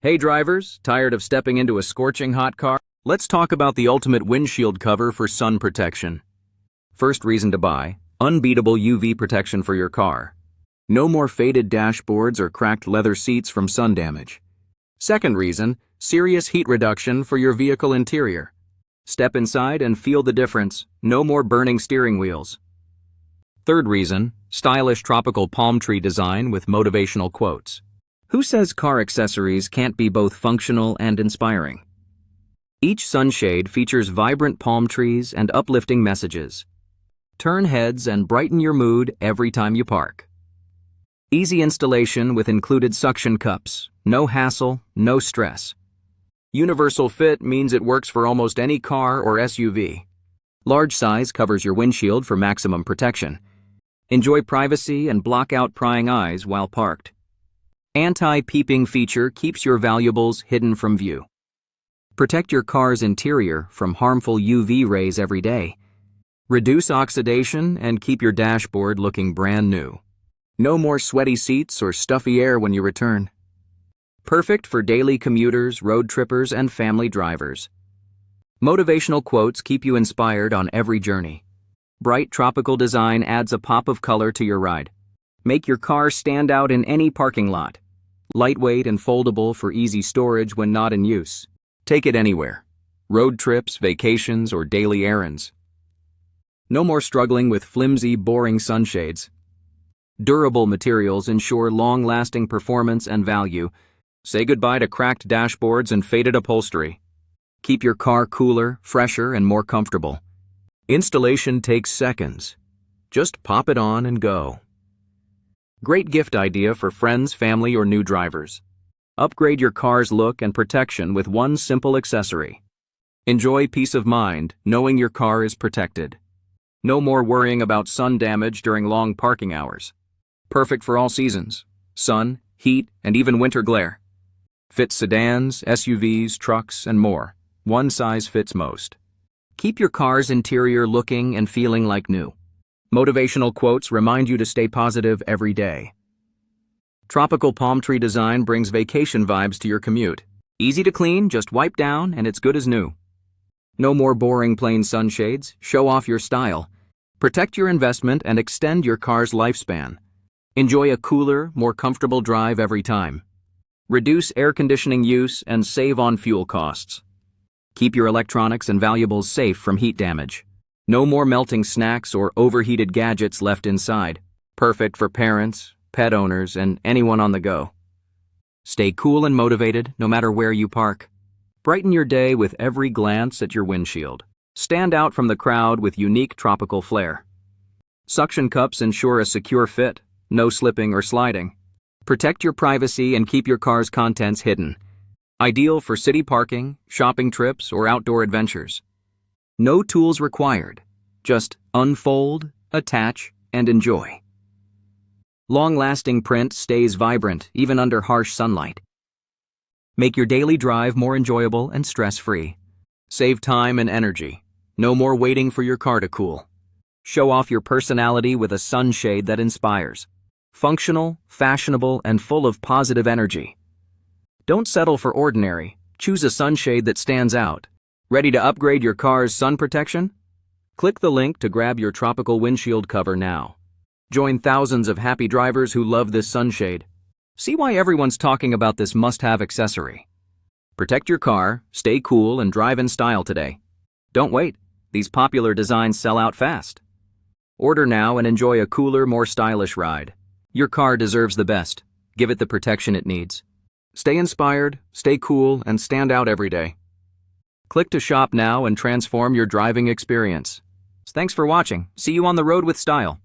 Hey drivers, tired of stepping into a scorching hot car? Let's talk about the ultimate windshield cover for sun protection. First reason to buy: unbeatable UV protection for your car. No more faded dashboards or cracked leather seats from sun damage. Second reason: serious heat reduction for your vehicle interior. Step inside and feel the difference. No more burning steering wheels. Third reason: stylish tropical palm tree design with motivational quotes. Who says car accessories can't be both functional and inspiring? Each sunshade features vibrant palm trees and uplifting messages. Turn heads and brighten your mood every time you park. Easy installation with included suction cups. No hassle, no stress. Universal fit means it works for almost any car or SUV. Large size covers your windshield for maximum protection. Enjoy privacy and block out prying eyes while parked. Anti-peeping feature keeps your valuables hidden from view. Protect your car's interior from harmful UV rays every day. Reduce oxidation and keep your dashboard looking brand new. No more sweaty seats or stuffy air when you return. Perfect for daily commuters, road trippers, and family drivers. Motivational quotes keep you inspired on every journey. Bright tropical design adds a pop of color to your ride. Make your car stand out in any parking lot. Lightweight and foldable for easy storage when not in use. Take it anywhere. Road trips, vacations, or daily errands. No more struggling with flimsy, boring sunshades. Durable materials ensure long-lasting performance and value. Say goodbye to cracked dashboards and faded upholstery. Keep your car cooler, fresher, and more comfortable. Installation takes seconds. Just pop it on and go. Great gift idea for friends, family, or new drivers. Upgrade your car's look and protection with one simple accessory. Enjoy peace of mind knowing your car is protected. No more worrying about sun damage during long parking hours. Perfect for all seasons: sun, heat, and even winter glare. Fits sedans, SUVs, trucks, and more. One size fits most. Keep your car's interior looking and feeling like new. Motivational quotes remind you to stay positive every day. Tropical palm tree design brings vacation vibes to your commute. Easy to clean, just wipe down, and it's good as new. No more boring plain sunshades. Show off your style. Protect your investment and extend your car's lifespan. Enjoy a cooler, more comfortable drive every time. Reduce air conditioning use and save on fuel costs. Keep your electronics and valuables safe from heat damage. No more melting snacks or overheated gadgets left inside. Perfect for parents, pet owners, and anyone on the go. Stay cool and motivated no matter where you park. Brighten your day with every glance at your windshield. Stand out from the crowd with unique tropical flair. Suction cups ensure a secure fit, no slipping or sliding. Protect your privacy and keep your car's contents hidden. Ideal for city parking, shopping trips, or outdoor adventures. No tools required. Just unfold, attach, and enjoy. Long-lasting print stays vibrant even under harsh sunlight. Make your daily drive more enjoyable and stress-free. Save time and energy. No more waiting for your car to cool. Show off your personality with a sunshade that inspires. Functional, fashionable, and full of positive energy. Don't settle for ordinary. Choose a sunshade that stands out. Ready to upgrade your car's sun protection? Click the link to grab your tropical windshield cover now. Join thousands of happy drivers who love this sunshade. See why everyone's talking about this must-have accessory. Protect your car, stay cool, and drive in style today. Don't wait. These popular designs sell out fast. Order now and enjoy a cooler, more stylish ride. Your car deserves the best. Give it the protection it needs. Stay inspired, stay cool, and stand out every day. Click to shop now and transform your driving experience. Thanks for watching. See you on the road with style.